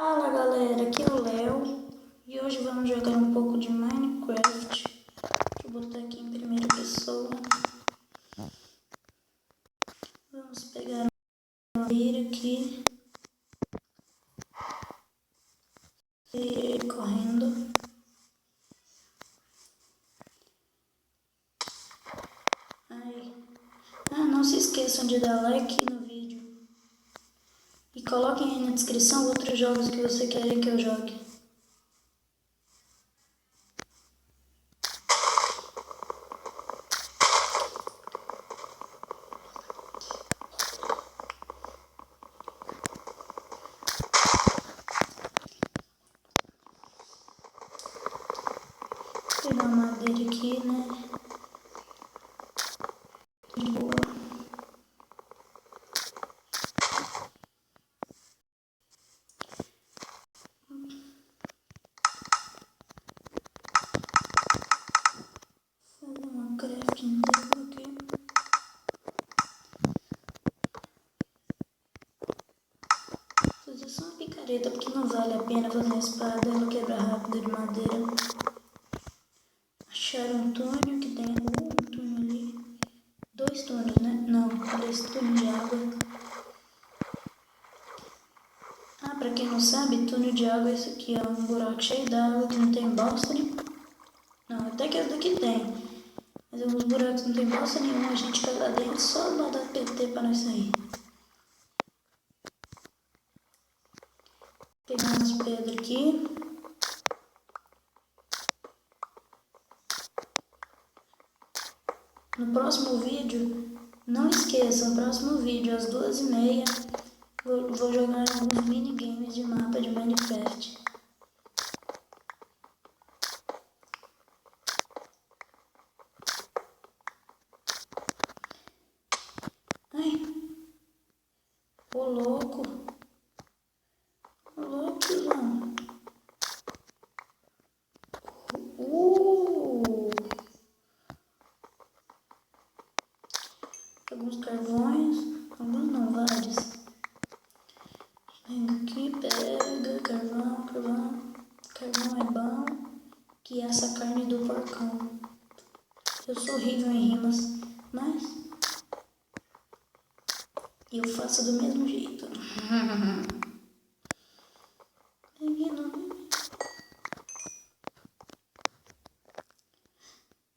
Fala galera, aqui é o Léo e hoje vamos jogar um pouco de Minecraft. Deixa eu botar aqui em primeira pessoa. Vamos pegar uma madeira aqui e ir correndo. Não se esqueçam de dar like no vídeo e coloquem aí na descrição outros jogos que você querem que eu jogue. Vou pegar uma madeira aqui, né? Boa. Fazer uma crafting table aqui. Fazer só uma picareta, porque não vale a pena fazer uma espada, ela quebra rápido de madeira. Achar um túnel que tem um túnel ali. 2 túneis, né? Não, 2 túneis de água. Pra quem não sabe, túnel de água é esse aqui, ó. Um buraco cheio d'água que não tem bosta nenhuma. Não, até que esse daqui tem. Mas alguns buracos não tem bosta nenhuma, a gente cai lá dentro só lá dar PT pra nós sair. Pegar umas pedras aqui. No próximo vídeo, não esqueçam, no próximo vídeo, às 2h30, vou jogar alguns minigames de mapa de Minecraft. Ai, ô louco. Ô louco, João. Alguns carvões, alguns não, vários. Vem aqui, pega carvão. Carvão é bom, que essa carne do porcão. Eu sou horrível em rimas, mas eu faço do mesmo jeito.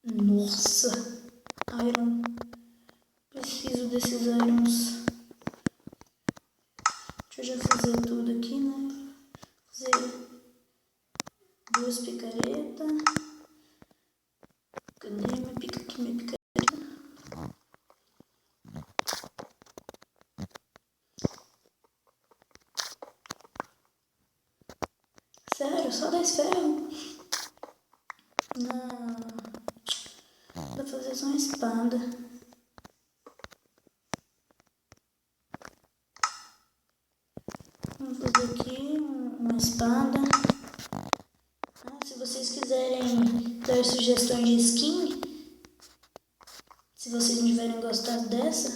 Nossa, iron. Preciso desses irons. Deixa eu já fazer tudo aqui, né? Fazer 2 picaretas. Cadê minha picareta? Sério, só 10 ferros? Não. Vou fazer só uma espada. Vamos fazer aqui uma espada. Se vocês quiserem dar sugestões de skin, se vocês não tiverem gostado dessa,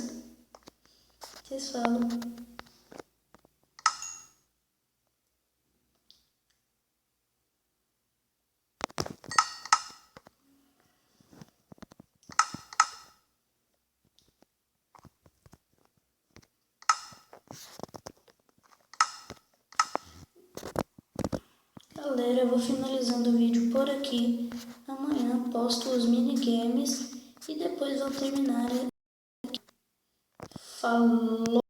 vocês falam. Galera, eu vou finalizando o vídeo por aqui. Amanhã posto os minigames e depois vou terminar. Falou!